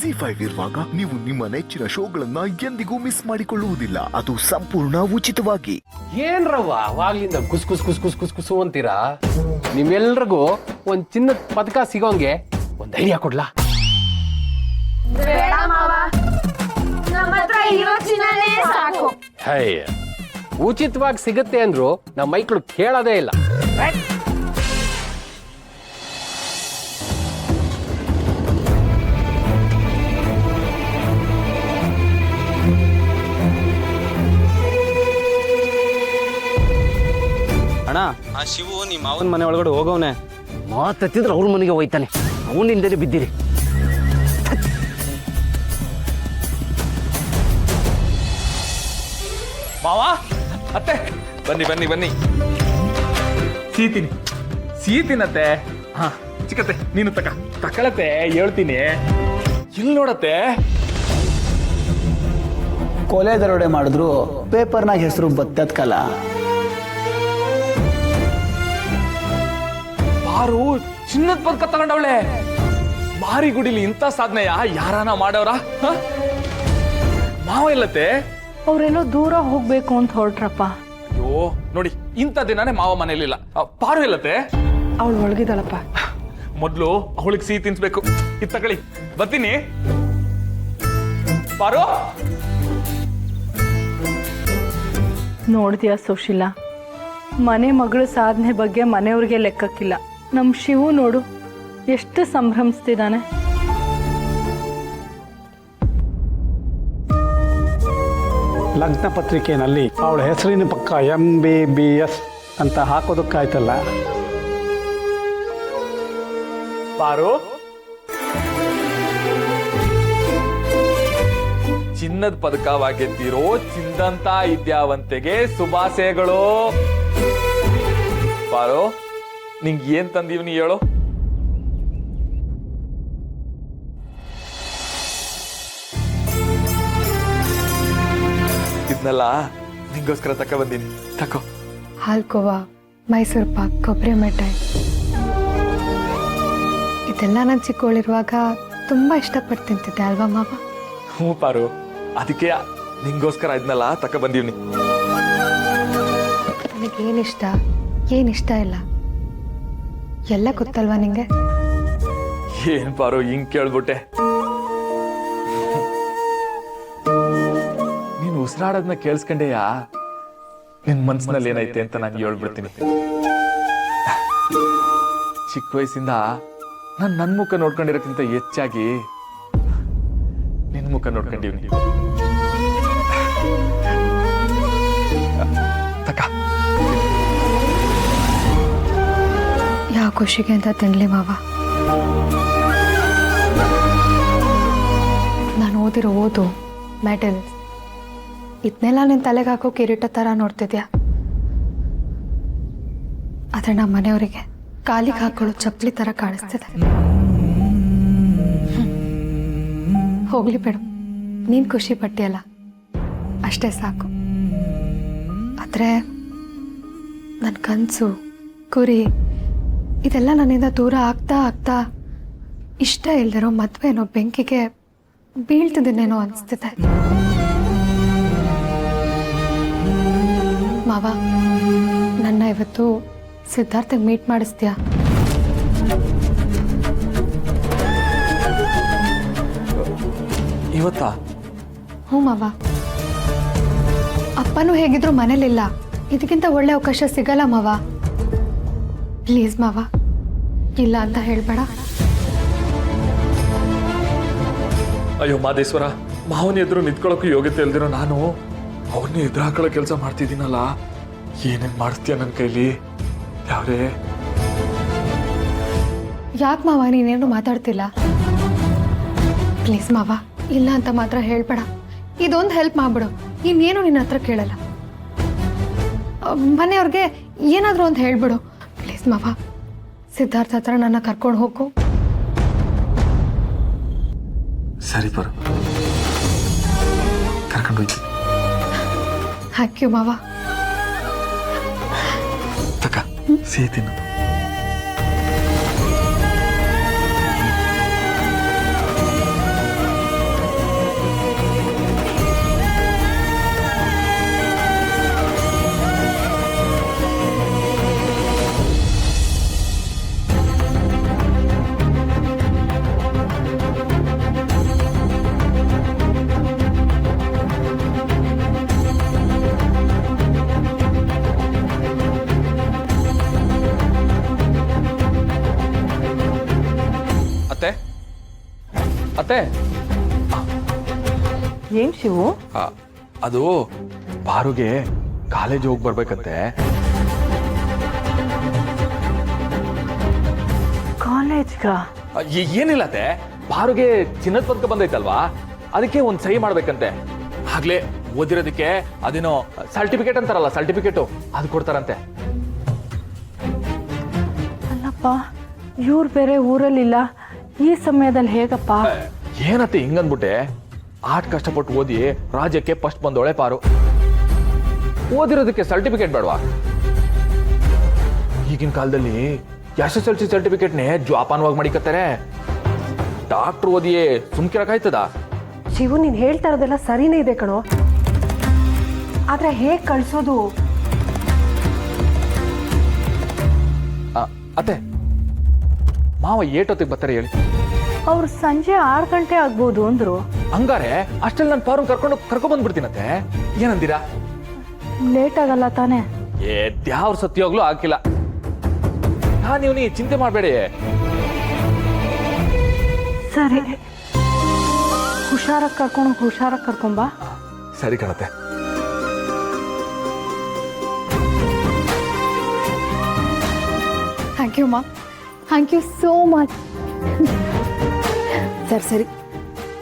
ಜಿ5 ಇರುವಾಗ ನೀವು ನಿಮ್ಮ ನೆಚ್ಚಿನ ಶೋಗಳನ್ನ ಎಂದಿಗೂ ಮಿಸ್ ಮಾಡಿಕೊಳ್ಳುವುದಿಲ್ಲ. ಅದು ಸಂಪೂರ್ಣ ಉಚಿತವಾಗಿ. ಏನ್ ರವ್ವ ಅವಾಗ್ಲಿಂದ ಕುಸ್ ಕುಸ್ ಕುಸ್ ಕುಸ್ ಕುಸ್ ಕುಸು ಅಂತೀರಾ? ನಿಮ್ಮೆಲ್ರಿಗೂ ಒಂದ್ ಚಿನ್ನದ ಪದಕ ಸಿಗೋಂಗೆ ಒಂದ್ ಐಡಿಯಾ ಕೊಡ್ಲಾ? ಬೇಡ ಮಾವ, ನಮ್ಮ ಹತ್ರ ಇರೋ ಚಿನ್ನನೇ ಸಾಕು. ಹೇ, ಉಚಿತವಾಗಿ ಸಿಗುತ್ತೆ ಅಂದ್ರು ನಮ್ಮ ಮೈಕ್ಳು ಕೇಳೋದೇ ಇಲ್ಲ. ಅಣ್ಣ, ಆ ಶಿವು ನಿಮ್ಮ ಮಾವನ ಮನೆ ಒಳಗಡೆ ಹೋಗವನೆ. ಮಾತತ್ತಿದ್ರೆ ಅವ್ರ ಮನೆಗೆ ಹೋಯ್ತಾನೆ. ಅವನಿಂದಲೇ ಬಿದ್ದಿರಿ. ಮಾವ, ಅತ್ತೆ, ಬನ್ನಿ ಬನ್ನಿ ಬನ್ನಿ. ಸೀತಿನತ್ತೆ. ಹಾ, ಚಿಕ್ಕತ್ತೆ ನೀನು ತಕಳತ್ತೆ, ಹೇಳ್ತೀನಿ. ಇಲ್ಲಿ ನೋಡತ್ತೆ. ಕೊಲೆ ದರೋಡೆ ಮಾಡಿದ್ರು ಪೇಪರ್ನಾಗ ಹೆಸರು ಬತ್ತತ್ಕಲ್ಲ. ಬಾರು ಚಿನ್ನದ ಪದಕ ತಗೊಂಡವಳೆ. ಮಾರಿಗುಡಿಲಿ ಇಂಥ ಸಾಧನೆಯ ಯಾರಾನ ಮಾಡವ್ರ? ಮಾವ ಇಲ್ಲತ್ತೆ. ಅವ್ರೆಲ್ಲೋ ದೂರ ಹೋಗ್ಬೇಕು ಅಂತ ಹೊರಟ್ರಪ್ಪ. ಅಯ್ಯೋ ನೋಡಿ, ಇಂಥ ದಿನಾನೇ ಮಾವ ಮನೇಲಿಲ್ಲ. ಪಾರು ಇಲ್ಲತ್ತೆ. ಅವಳು ಒಳಗಿದಳಪ್ಪ. ಮೊದ್ಲು ಅವಳಿಗೆ ಸಿಹಿ ತಿನ್ಸ್ಬೇಕು. ಇದು ತಗೊಳ್ಳಿ, ಬರ್ತೀನಿ. ಪಾರು, ನೋಡ್ತೀಯ ಸುಶೀಲಾ, ಮನೆ ಮಗಳ ಸಾಧನೆ ಬಗ್ಗೆ ಮನೆಯವ್ರಿಗೆ ಲೆಕ್ಕಕ್ಕಿಲ್ಲ. ನಮ್ಮ ಶಿವು ನೋಡು ಎಷ್ಟು ಸಂಭ್ರಮಿಸ್ತಿದ್ದಾನೆ. ಲಗ್ನ ಪತ್ರಿಕೆಯಲ್ಲಿ ಅವಳ ಹೆಸರಿನ ಪಕ್ಕ MBBS ಅಂತ ಹಾಕೋದಕ್ಕಾಯ್ತಲ್ಲ. ಪಾರು, ಚಿನ್ನದ ಪದಕವಾಗಿದ್ದಿರೋ ಚಿನ್ನದಂತ ವಿದ್ಯಾವಂತೆಗೆ ಶುಭಾಶಯಗಳು. ಪಾರು, ನಿಂಗೆ ಏನ್ ತಂದೀವ್ನಿ ಹೇಳು? ಇದನ್ನೆಲ್ಲ ನಿಂಗೋಸ್ಕರ ತಕ ಬಂದೀನಿ. ತಕೋ. ಹಾಲ್ಕೋವಾ, ಮೈಸೂರು ಪಾಕ್, ಕೊಬ್ಬರಿ ಮಿಠಾಯಿ, ಇದೆಲ್ಲ ನಾನು ಚಿಕ್ಕವಳಿರುವಾಗ ತುಂಬಾ ಇಷ್ಟಪಟ್ಟು ತಿಂತಿದ್ದೆ ಅಲ್ವಾ ಮಾವ? ಹ್ಞೂ ಪಾರು, ಅದಕ್ಕೆ ನಿಂಗೋಸ್ಕರ ಇದನ್ನೆಲ್ಲ ತಕ ಬಂದೀವ್ನಿ. ನನಗೇನಿಷ್ಟ ಏನಿಷ್ಟ ಇಲ್ಲ ಎಲ್ಲ ಗೊತ್ತಲ್ವಾ ನಿಂಗೆ? ಏನ್ ಪಾರು ಹಿಂಗ್ ಕೇಳ್ಬಿಟ್ಟೆ? ನೀನ್ ಉಸಿರಾಡೋದನ್ನ ಕೇಳಿಸ್ಕೊಂಡೆಯಾ? ನಿನ್ ಮನ್ಸಿನಲ್ಲಿ ಏನೈತೆ ಅಂತ ನಾನು ಹೇಳ್ಬಿಡ್ತೀನಿ. ಚಿಕ್ಕ ವಯಸ್ಸಿಂದ ನಾನು ನನ್ ಮುಖ ನೋಡ್ಕೊಂಡಿರೋಕ್ಕಿಂತ ಹೆಚ್ಚಾಗಿ ನಿನ್ ಮುಖ ನೋಡ್ಕೊಂಡಿವ್ನಿ. ತಕ. ಯಾವ ಖುಷಿಗೆ ಅಂತ ತಿನ್ಲಿ ಮಾವ. ನಾನು ಓದಿರೋ ಓದು, ಮೆಡಲ್, ಇದನ್ನೆಲ್ಲ ನಿನ್ನ ತಲೆಗೆ ಹಾಕೋ ಕಿರೀಟ ಥರ ನೋಡ್ತಿದ್ಯಾ. ಆದರೆ ನಮ್ಮ ಮನೆಯವರಿಗೆ ಕಾಲಿಗೆ ಹಾಕೊಳ್ಳೋ ಚಪ್ಪಲಿ ಥರ ಕಾಣಿಸ್ತಿದೆ. ಹೋಗ್ಲಿ ಬೇಡ, ನೀನು ಖುಷಿ ಪಟ್ಟಿಯಲ್ಲ ಅಷ್ಟೇ ಸಾಕು. ಆದರೆ ನನ್ನ ಕನಸು, ಗುರಿ ಇದೆಲ್ಲ ನನ್ನಿಂದ ದೂರ ಆಗ್ತಾ ಆಗ್ತಾ ಇಷ್ಟ ಇಲ್ದಿರೋ ಮದುವೆನೋ ಬೆಂಕಿಗೆ ಬೀಳ್ತಿದ್ದೇನೇನೋ ಅನಿಸ್ತಿದೆ. ಮಾವ, ನನ್ನ ಇವತ್ತು ಸಿದ್ಧಾರ್ಥಗೆ ಮೀಟ್ ಮಾಡಿಸ್ತೀಯಾ? ಇವತ್ತಾ? ಹ್ಞೂ ಮಾವ. ಅಪ್ಪನೂ ಹೇಗಿದ್ರು ಮನೇಲಿಲ್ಲ, ಇದಕ್ಕಿಂತ ಒಳ್ಳೆ ಅವಕಾಶ ಸಿಗಲ್ಲ ಮಾವ. ಪ್ಲೀಸ್ ಮಾವ, ಇಲ್ಲ ಅಂತ ಹೇಳ್ಬೇಡ. ಅಯ್ಯೋ ಮಾದೇಶ್ವರ, ಮಾವನ ಎದುರು ನಿಂತ್ಕೊಳ್ಳೋಕೆ ಯೋಗ್ಯತೆ ಇಲ್ದಿರೋ ನಾನು ಅವನ್ನ ಎದುರು ಹಾಕೊಳ್ಳೋ ಕೆಲಸ ಮಾಡ್ತಿದ್ದೀನಲ್ಲ. ಏನೇನ್ ಮಾಡಿಸ್ತೀಯ ನನ್ನ ಕೈಲಿ? ಯಾವ್ರೇ? ಯಾಕೆ ಮಾವ ನೀನೇನು ಮಾತಾಡ್ತಿಲ್ಲ? ಪ್ಲೀಸ್ ಮಾವ, ಇಲ್ಲ ಅಂತ ಮಾತ್ರ ಹೇಳ್ಬೇಡ. ಇದೊಂದು ಹೆಲ್ಪ್ ಮಾಡ್ಬಿಡು, ಇನ್ನೇನು ನಿನ್ನ ಹತ್ರ ಕೇಳಲ್ಲ. ಮನೆಯವ್ರಿಗೆ ಏನಾದರೂ ಒಂದು ಹೇಳ್ಬಿಡು ಪ್ಲೀಸ್ ಮಾವ. ಸಿದ್ಧಾರ್ಥ ಹತ್ರ ನನ್ನ ಕರ್ಕೊಂಡು ಹೋಗು. ಸರಿ ಬರು, ಕರ್ಕೊಂಡು ಹೋಯ್ತು. ಥ್ಯಾಂಕ್ ಯು ಮಾವ. ತಕ ಸಿಹಿ ತಿನ್ನು. ಅತ್ತೆ ಏನ್ ಶಿವು? ಅದು ಪಾರುಗೆ ಕಾಲೇಜ್ ಹೋಗಿ ಬರ್ಬೇಕಂತೆ. ಕಾಲೇಜ್ಗ? ಏನಿಲ್ಲ ಅತ್ತೆ, ಪಾರುಗೆ ಚಿನ್ನದ ಪದಕ ಬಂದೈತಲ್ವಾ, ಅದಕ್ಕೆ ಒಂದ್ ಸಹಿ ಮಾಡ್ಬೇಕಂತೆ. ಆಗ್ಲೇ ಓದಿರೋದಕ್ಕೆ ಅದೇನೋ ಸರ್ಟಿಫಿಕೇಟ್ ಅಂತಾರಲ್ಲ, ಸರ್ಟಿಫಿಕೇಟು ಅದು ಕೊಡ್ತಾರಂತೆ. ಅಲ್ಲಪ್ಪ, ಇವ್ರು ಬೇರೆ ಊರಲ್ಲಿಲ್ಲ, ಈ ಸಮಯದಲ್ಲಿ ಹೇಗಪ್ಪ? ಏನತ್ತೆ ಹಿಂಗಂದ್ಬಿಟ್ಟೆ? ಆಟ ಕಷ್ಟಪಟ್ಟು ಓದಿ ರಾಜ್ಯಕ್ಕೆ ಫಸ್ಟ್ ಬಂದೋಳೆ ಪಾರು. ಓದಿರೋದಕ್ಕೆ ಸರ್ಟಿಫಿಕೇಟ್ ಬೇಡವಾ? ಈಗಿನ ಕಾಲದಲ್ಲಿ SSLC ಸರ್ಟಿಫಿಕೇಟ್ನೇ ಜೋಪಾನವಾಗಿ ಮಾಡಿಕತ್ತಾರೆ. ಡಾಕ್ಟರ್ ಓದಿಯೇ ಸುಮ್ಕಿರಕಾಯ್ತದ? ಶಿವು, ನೀನ್ ಹೇಳ್ತಾ ಇರೋದೆಲ್ಲ ಸರಿನೇ ಇದೆ ಕಣೋ, ಆದ್ರೆ ಹೇಗ್ ಕಳ್ಸೋದು? ಅತ್ತೆ, ಮಾವ ಏಟೊತ್ತಿಗೆ ಬರ್ತಾರೆ ಹೇಳಿ? ಅವ್ರು ಸಂಜೆ 6 ಗಂಟೆ ಆಗ್ಬೋದು ಅಂದ್ರು. ಹಂಗಾರೆ ಅಷ್ಟೆಲ್ಲ ನಾನು ಪಾರು ಕರ್ಕೊಂಡ್ ಬಂದ್ಬಿಡ್ತೀನತ್ತೆ. ಏನಂತೀರಾ? ಲೇಟ್ ಆಗಲ್ಲ ತಾನೇ? ದ್ಯಾವ್ರ ಸತ್ಯೋಗ್ಲೂ ಹಾಕಿಲ್ಲ. ನೀ ಚಿಂತೆ ಮಾಡಬೇಡಿ. ಸರಿ, ಹುಷಾರಾಗಿ ಕರ್ಕೊಂಬಾ. ಸರಿ ಕಣತ್ತೆ. ಥ್ಯಾಂಕ್ ಯು ಮಾ, ಥ್ಯಾಂಕ್ ಯು ಸೋ ಮಚ್. ಸರಿ,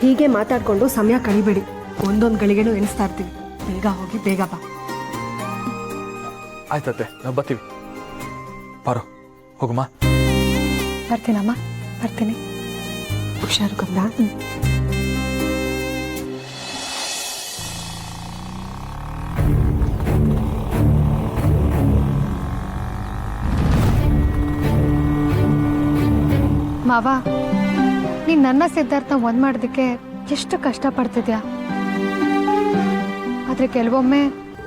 ಹೀಗೆ ಮಾತಾಡ್ಕೊಂಡು ಸಮಯ ಕಳಿಬೇಡಿ. ಒಂದೊಂದು ಗಳಿಗೆನೂ ಎಣಿಸ್ತಾ ಇರ್ತೀವಿ. ಬೇಗ ಹೋಗಿ ಬೇಗ ಬಾ. ಆಯ್ತತ್ತೆ, ನಾವು ಬರ್ತೀವಿ. ಪಾರು ಹೋಗಮ್ಮ. ಬರ್ತೀನಮ್ಮ, ಬರ್ತೀನಿ. ಹುಷಾರು ಕಂದ. ಮಾವ, ನೀನ್ ನನ್ನ ಸಿದ್ಧಾರ್ಥ ಒಂದ್ ಮಾಡೋದಕ್ಕೆ ಎಷ್ಟು ಕಷ್ಟಪಡ್ತಿದ್ಯಾ. ಆದ್ರೆ ಕೆಲವೊಮ್ಮೆ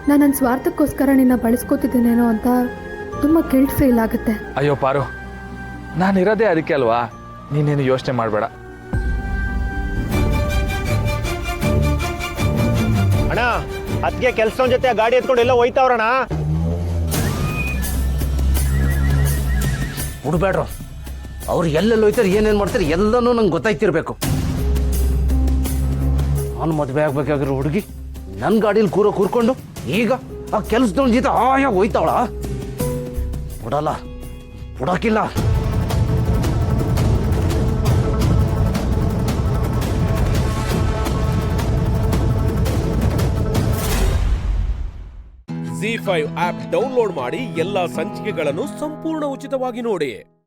ನಾನು ನನ್ನ ಸ್ವಾರ್ಥಕ್ಕೋಸ್ಕರ ನಿನ್ನ ಬಳಸ್ಕೋತಿದ್ದೀನೇನೋ ಅಂತ ತುಂಬಾ ಗಿಲ್ಟ್ ಫೀಲ್ ಆಗುತ್ತೆ. ಅಯ್ಯೋ ಪಾರು, ನಾನಿರೋದೇ ಅದಕ್ಕೆ ಅಲ್ವಾ, ನೀನೇನು ಯೋಚನೆ ಮಾಡಬೇಡ. ಅಣ್ಣ, ಅದಕ್ಕೆ ಕೆಲಸದ ಜೊತೆ ಗಾಡಿ ಎತ್ಕೊಂಡು ಎಲ್ಲ ಹೋಯ್ತಾವ್ರಣ. ಹುಡ್ಬೇಡ್ರು, ಅವ್ರು ಎಲ್ಲೆಲ್ಲಿ ಹೋಯ್ತಾರೆ, ಏನೇನು ಮಾಡ್ತಾರೆ ಎಲ್ಲನೂ ನಂಗೆ ಗೊತ್ತಾಯ್ತಿರ್ಬೇಕು. ನಾನು ಮದುವೆ ಆಗ್ಬೇಕಾಗಿರೋ ಹುಡುಗಿ ನನ್ನ ಗಾಡೀಲಿ ಕೂರ್ಕೊಂಡು ಈಗ ಆ ಕೆಲಸದವಳ ಜೊತೆ ಆಯಾಗ ಹೋಯ್ತಾವಳ. ಬಿಡೋಕಿಲ್ಲ. ZEE5 ಆಪ್ ಡೌನ್ಲೋಡ್ ಮಾಡಿ ಎಲ್ಲಾ ಸಂಚಿಕೆಗಳನ್ನು ಸಂಪೂರ್ಣ ಉಚಿತವಾಗಿ ನೋಡಿ.